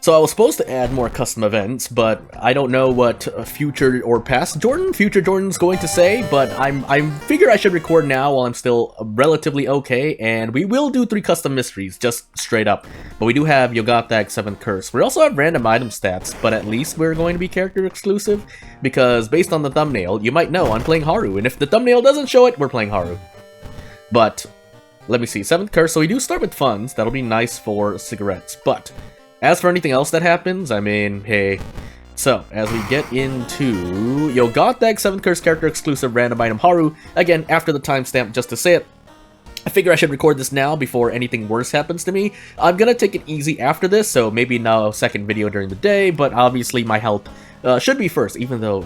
So I was supposed to add more custom events, but I don't know what future or past future Jordan's going to say, but I figure I should record now while I'm still relatively okay, and we will do 3 custom mysteries, just straight up. But we do have Yogatag 7th Curse. We also have random item stats, but at least we're going to be character exclusive, because based on the thumbnail, you might know I'm playing Haru, and if the thumbnail doesn't show it, we're playing Haru. But, let me see, 7th Curse, so we do start with funds, that'll be nice for cigarettes, but as for anything else that happens, I mean, hey. So, as we get into Yogatag 7th Curse character exclusive random item Haru, again, after the timestamp just to say it, I figure I should record this now before anything worse happens to me. I'm gonna take it easy after this, so maybe no second video during the day, but obviously my health should be first, even though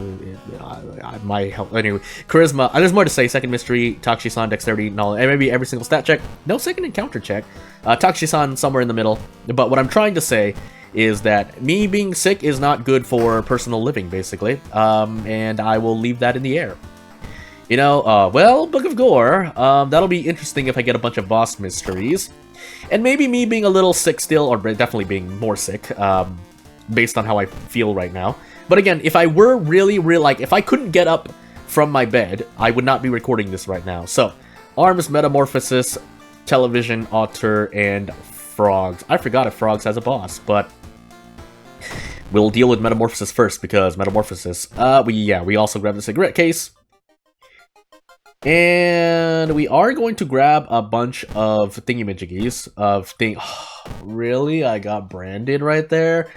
my health... Anyway, Charisma, there's more to say. Second Mystery, Takushi-san, Dexterity, Knowledge, and maybe every single stat check. No second encounter check. Takushi-san somewhere in the middle. But what I'm trying to say is that me being sick is not good for personal living, basically. And I will leave that in the air. You know, well, Book of Gore, that'll be interesting if I get a bunch of boss mysteries. And maybe me being a little sick still, or definitely being more sick, based on how I feel right now. But again, if I were really, like, if I couldn't get up from my bed, I would not be recording this right now. So, Arms, Metamorphosis, Television, Otter, and Frogs. I forgot if Frogs has a boss, but we'll deal with Metamorphosis first, because Metamorphosis, we also grabbed the cigarette case. And we are going to grab a bunch of thingamajiggies really? I got branded right there?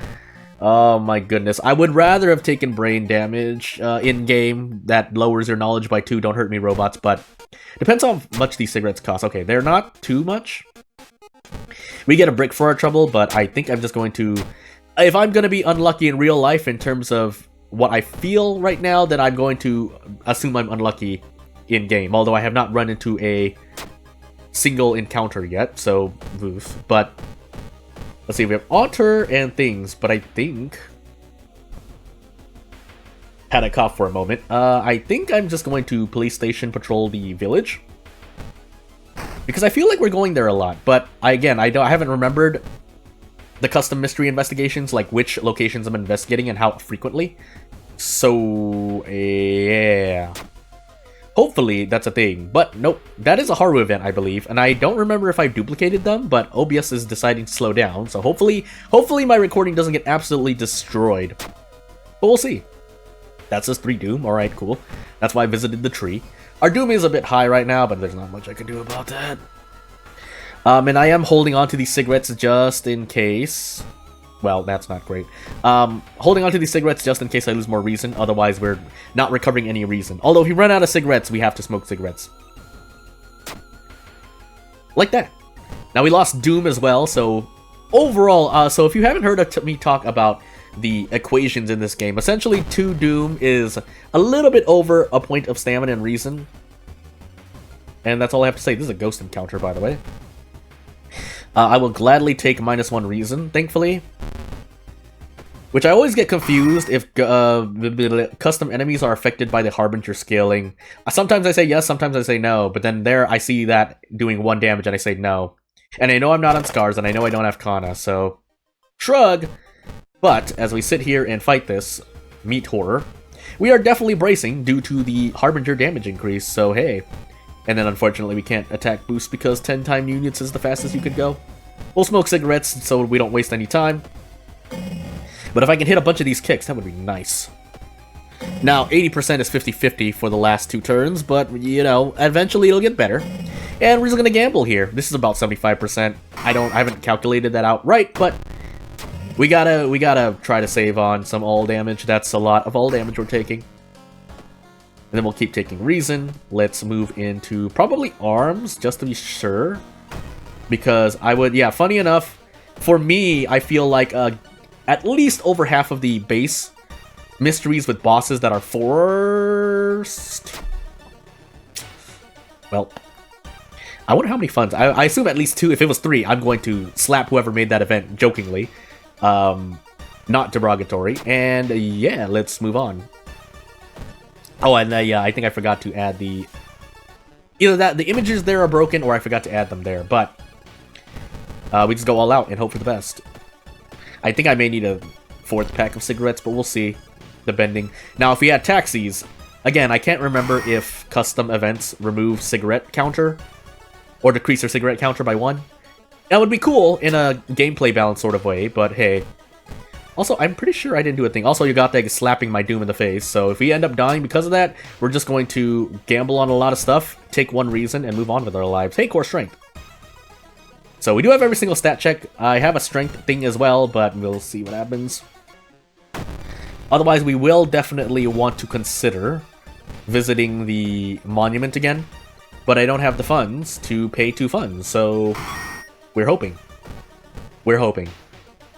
Oh my goodness. I would rather have taken brain damage in-game. That lowers your knowledge by 2. Don't hurt me, robots, but depends on how much these cigarettes cost. Okay, they're not too much. We get a brick for our trouble, but I think I'm just going to... If I'm going to be unlucky in real life in terms of what I feel right now, then I'm going to assume I'm unlucky in-game. Although I have not run into a single encounter yet, so... But... Let's see, we have Otter and things, but I think... Had a cough for a moment. I think I'm just going to police station patrol the village. Because I feel like we're going there a lot, but I haven't remembered the custom mystery investigations, like which locations I'm investigating and how frequently. So, yeah... Hopefully, that's a thing. But nope, that is a Haru event, I believe. And I don't remember if I duplicated them, but OBS is deciding to slow down. So hopefully my recording doesn't get absolutely destroyed. But we'll see. That's just 3 Doom. Alright, cool. That's why I visited the tree. Our Doom is a bit high right now, but there's not much I can do about that. And I am holding on to these cigarettes just in case... Well, that's not great. Holding on to these cigarettes just in case I lose more reason, otherwise we're not recovering any reason. Although if we run out of cigarettes, we have to smoke cigarettes. Like that. Now we lost Doom as well, so overall, so if you haven't heard me talk about the equations in this game, essentially 2 Doom is a little bit over a point of stamina and reason. And that's all I have to say. This is a ghost encounter, by the way. I will gladly take -1 reason, thankfully. Which I always get confused if the custom enemies are affected by the Harbinger scaling. Sometimes I say yes, sometimes I say no, but then there I see that doing 1 damage and I say no. And I know I'm not on Scars, and I know I don't have Kana, so... Shrug! But, as we sit here and fight this meat horror, we are definitely bracing due to the Harbinger damage increase, so hey... And then unfortunately we can't attack boost because 10-time units is the fastest you could go. We'll smoke cigarettes so we don't waste any time. But if I can hit a bunch of these kicks, that would be nice. Now, 80% is 50-50 for the last 2 turns, but, you know, eventually it'll get better. And we're just gonna gamble here. This is about 75%. I haven't calculated that out right, but we gotta try to save on some all damage. That's a lot of all damage we're taking. And then we'll keep taking reason. Let's move into probably arms, just to be sure. Because I would, yeah, funny enough, for me, I feel like at least over half of the base mysteries with bosses that are forced. Well, I wonder how many funds. I assume at least 2. If it was 3, I'm going to slap whoever made that event, jokingly. Not derogatory. And yeah, let's move on. Oh, and yeah, I think I forgot to add the... Either that, the images there are broken, or I forgot to add them there, but... we just go all out and hope for the best. I think I may need a 4th pack of cigarettes, but we'll see. The bending. Now, if we had taxis, again, I can't remember if custom events remove cigarette counter or decrease their cigarette counter by 1. That would be cool in a gameplay balance sort of way, but hey. Also, I'm pretty sure I didn't do a thing. Also, you got that slapping my Doom in the face, so if we end up dying because of that, we're just going to gamble on a lot of stuff, take one reason, and move on with our lives. Hey, core strength. So we do have every single stat check. I have a strength thing as well, but we'll see what happens. Otherwise, we will definitely want to consider visiting the monument again, but I don't have the funds to pay 2 funds, so we're hoping. We're hoping.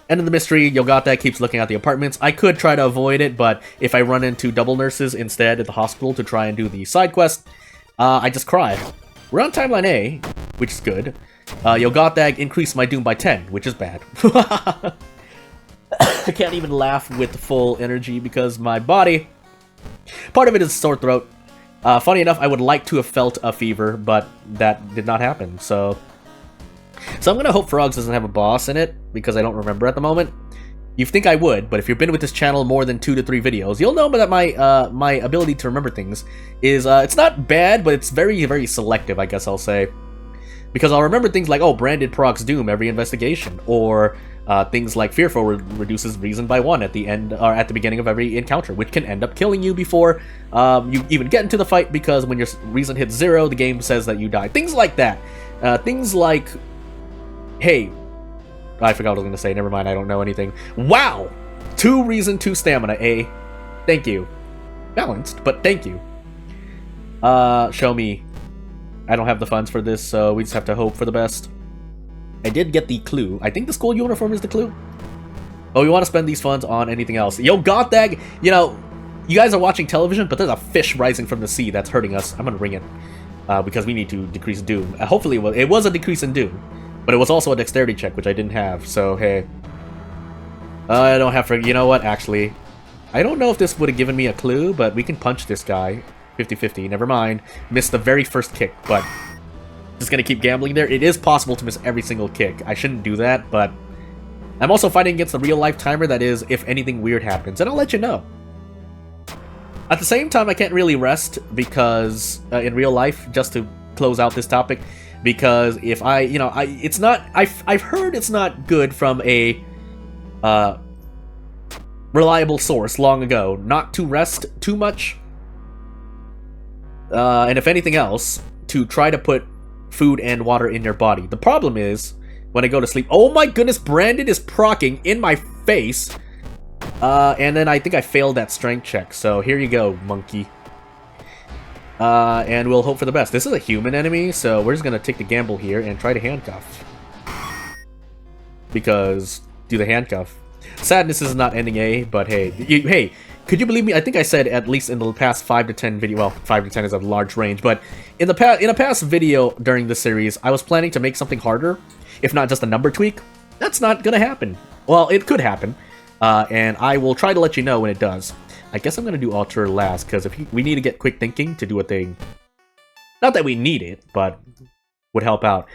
End of the mystery, Yogata keeps looking at the apartments. I could try to avoid it, but if I run into double nurses instead at the hospital to try and do the side quest, I just cry. We're on timeline A, which is good. Yogata increased my Doom by 10, which is bad. I can't even laugh with full energy because my body... Part of it is sore throat. Funny enough, I would like to have felt a fever, but that did not happen, so... So I'm gonna hope Frogs doesn't have a boss in it, because I don't remember at the moment. You'd think I would, but if you've been with this channel more than 2 to 3 videos, you'll know that my my ability to remember things is, it's not bad, but it's very, very selective, I guess I'll say. Because I'll remember things like, oh, Branded procs Doom every investigation, or things like Fearful reduces reason by 1 at the end, or at the beginning of every encounter, which can end up killing you before you even get into the fight, because when your reason hits 0, the game says that you die. Things like that. Things like, hey, I forgot what I was going to say, never mind, I don't know anything. Wow! 2 reason, 2 stamina, eh? Thank you. Balanced, but thank you. Show me. I don't have the funds for this, so we just have to hope for the best. I did get the clue. I think the school uniform is the clue. Oh, we want to spend these funds on anything else. Yo, Gothag, you know, you guys are watching television, but there's a fish rising from the sea that's hurting us. I'm going to ring it, because we need to decrease Doom. Hopefully it was a decrease in Doom, but it was also a dexterity check, which I didn't have, so hey. I don't have you know what, actually. I don't know if this would have given me a clue, but we can punch this guy. 50-50, never mind. Missed the very first kick, but just gonna keep gambling there. It is possible to miss every single kick. I shouldn't do that, but I'm also fighting against the real-life timer that is if anything weird happens, and I'll let you know. At the same time, I can't really rest because in real life, just to close out this topic, because if I, you know, it's not, I've heard it's not good from a reliable source long ago not to rest too much. And if anything else, to try to put food and water in your body. The problem is, when I go to sleep... Oh my goodness, Brandon is procking in my face! And then I think I failed that strength check, so here you go, monkey. And we'll hope for the best. This is a human enemy, so we're just gonna take the gamble here and try to handcuff. Because, do the handcuff. Sadness is not ending A, but hey, hey, could you believe me? I think I said at least in the past 5 to 10 video, well, 5 to 10 is a large range, but in a past video during the series, I was planning to make something harder, if not just a number tweak. That's not gonna happen. Well, it could happen, and I will try to let you know when it does. I guess I'm gonna do Alter last, because if we need to get quick thinking to do a thing. Not that we need it, but would help out.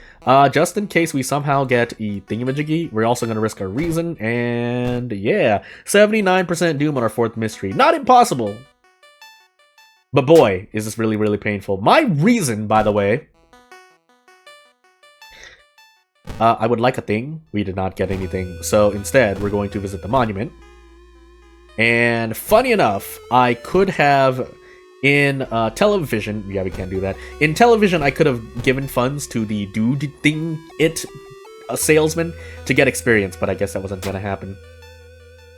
Just in case we somehow get a thingamajiggy, we're also going to risk our reason, and yeah, 79% Doom on our 4th mystery. Not impossible! But boy, is this really, really painful. My reason, by the way... I would like a thing. We did not get anything, so instead, we're going to visit the monument. And funny enough, I could have... In television, yeah, we can't do that. In television, I could have given funds to the dude thing, a salesman, to get experience, but I guess that wasn't gonna happen.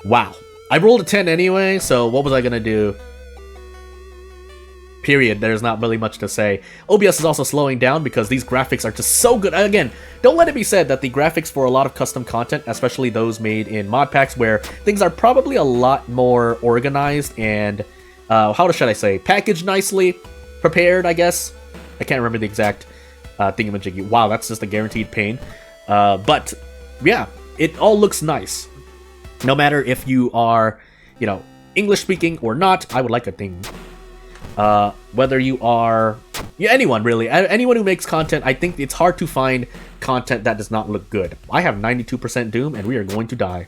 Wow. I rolled a 10 anyway, so what was I gonna do? Period. There's not really much to say. OBS is also slowing down because these graphics are just so good. Again, don't let it be said that the graphics for a lot of custom content, especially those made in mod packs, where things are probably a lot more organized and... how should I say? Packaged nicely, prepared, I guess. I can't remember the exact thingamajiggy. Wow, that's just a guaranteed pain. But yeah, it all looks nice. No matter if you are, you know, English speaking or not, I would like a thing. Whether you are, yeah, anyone really, anyone who makes content, I think it's hard to find content that does not look good. I have 92% Doom, and we are going to die.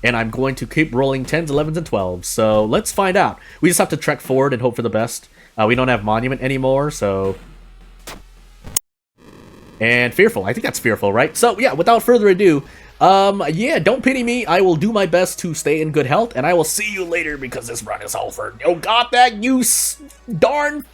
and I'm going to keep rolling 10s, 11s, and 12s. So let's find out. We just have to trek forward and hope for the best. We don't have Monument anymore, so... And Fearful. I think that's Fearful, right? So, yeah, without further ado, yeah, don't pity me. I will do my best to stay in good health, and I will see you later because this run is over. Oh god, that you darn